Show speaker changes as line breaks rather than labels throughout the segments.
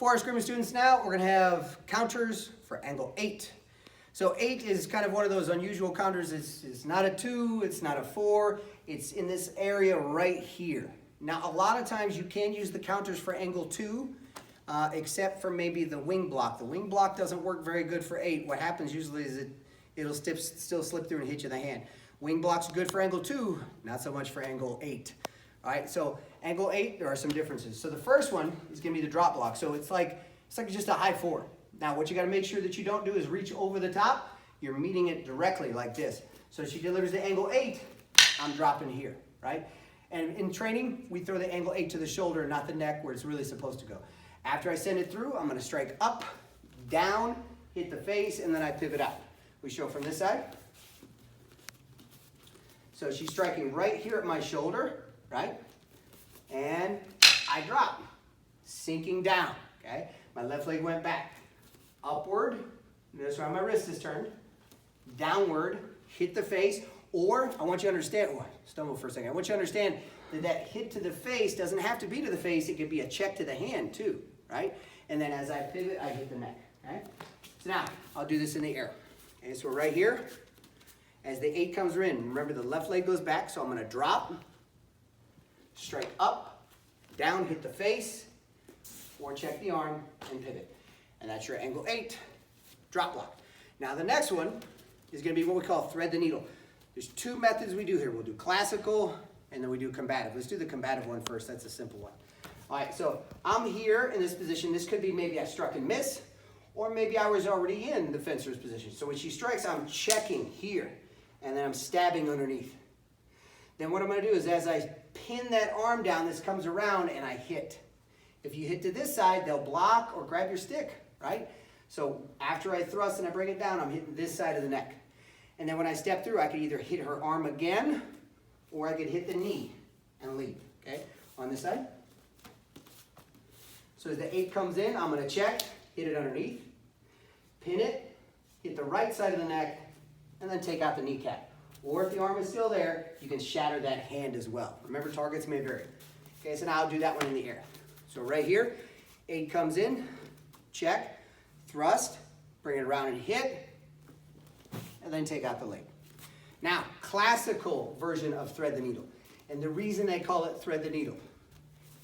For our Eskrima students now, we're going to have counters for angle 8. So 8 is kind of one of those unusual counters. It's not a 2, it's not a 4, it's in this area right here. Now a lot of times you can use the counters for angle 2, except for maybe the wing block. The wing block doesn't work very good for 8. What happens usually is it'll still slip through and hit you in the hand. Wing block's good for angle 2, not so much for angle 8. All right, so angle 8, there are some differences. So the first one is going to be the drop block. So it's like just a high 4. Now what you got to make sure that you don't do is reach over the top. You're meeting it directly like this. So she delivers the angle 8, I'm dropping here, right? And in training, we throw the angle 8 to the shoulder, not the neck where it's really supposed to go. After I send it through, I'm going to strike up, down, hit the face, and then I pivot out. We show from this side. So she's striking right here at my shoulder, right? And I drop, sinking down, okay? My left leg went back. Upward, notice how my wrist is turned. Downward, hit the face, or I want you to understand, oh, I stumbled for a second. I want you to understand that that hit to the face doesn't have to be to the face, it could be a check to the hand too, right? And then as I pivot, I hit the neck, okay? So now, I'll do this in the air. Okay, so we're right here. As the 8 comes in, remember the left leg goes back, so I'm gonna drop, strike up, down, hit the face, or check the arm and pivot. And that's your angle 8 drop block. Now the next one is going to be what we call thread the needle. There's 2 methods we do here. We'll do classical and then we do combative. Let's do the combative one first. That's a simple one. All right, so I'm here in this position. This could be maybe I struck and miss, or maybe I was already in the fencer's position. So when she strikes, I'm checking here and then I'm stabbing underneath. Then what I'm going to do is as I pin that arm down, this comes around and I hit. If you hit to this side, they'll block or grab your stick, right? So after I thrust and I bring it down, I'm hitting this side of the neck. And then when I step through, I could either hit her arm again, or I could hit the knee and leave, okay? On this side. So as the 8 comes in, I'm gonna check, hit it underneath, pin it, hit the right side of the neck, and then take out the kneecap. Or if the arm is still there, you can shatter that hand as well. Remember, targets may vary. Okay, so now I'll do that one in the air. So right here, 8 comes in, check, thrust, bring it around and hit, and then take out the leg. Now, classical version of thread the needle. And the reason they call it thread the needle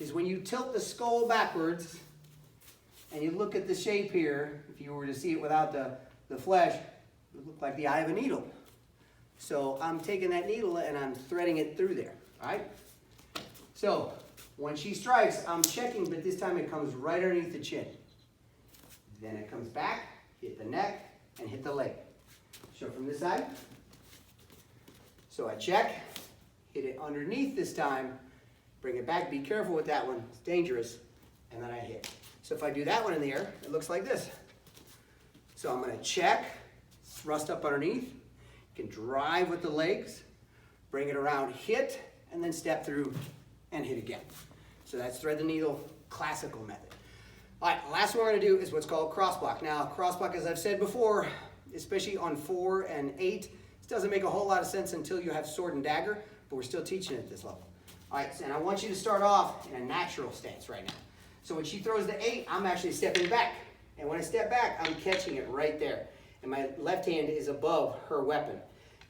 is when you tilt the skull backwards and you look at the shape here, if you were to see it without the flesh, it would look like the eye of a needle. So I'm taking that needle and I'm threading it through there, all right? So when she strikes, I'm checking, but this time it comes right underneath the chin. Then it comes back, hit the neck, and hit the leg. Show from this side. So I check, hit it underneath this time, bring it back, be careful with that one, it's dangerous, and then I hit. So if I do that one in the air, it looks like this. So I'm gonna check, thrust up underneath, you can drive with the legs, bring it around, hit, and then step through and hit again. So that's thread the needle, classical method. All right, the last one we're gonna do is what's called cross block. Now, cross block, as I've said before, especially on 4 and 8, this doesn't make a whole lot of sense until you have sword and dagger, but we're still teaching it at this level. All right, and I want you to start off in a natural stance right now. So when she throws the 8, I'm actually stepping back. And when I step back, I'm catching it right there. And my left hand is above her weapon.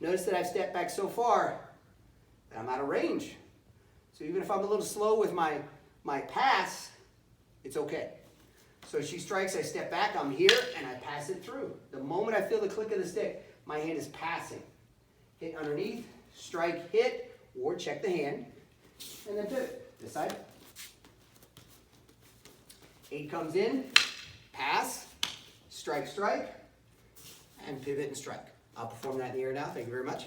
Notice that I've stepped back so far that I'm out of range. So even if I'm a little slow with my pass, it's okay. So she strikes, I step back, I'm here, and I pass it through. The moment I feel the click of the stick, my hand is passing. Hit underneath, strike, hit, or check the hand, and then pivot. This side. 8 comes in, pass, strike, strike, and pivot and strike. I'll perform that in the air now, thank you very much.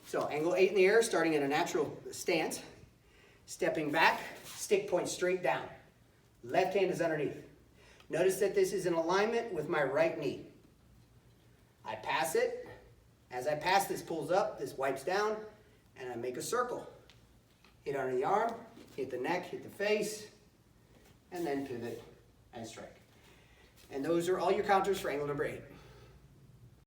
So angle 8 in the air, starting in a natural stance. Stepping back, stick point straight down. Left hand is underneath. Notice that this is in alignment with my right knee. I pass it. As I pass, this pulls up, this wipes down, and I make a circle. Hit under the arm, hit the neck, hit the face, and then pivot and strike. And those are all your counters for angle number 8.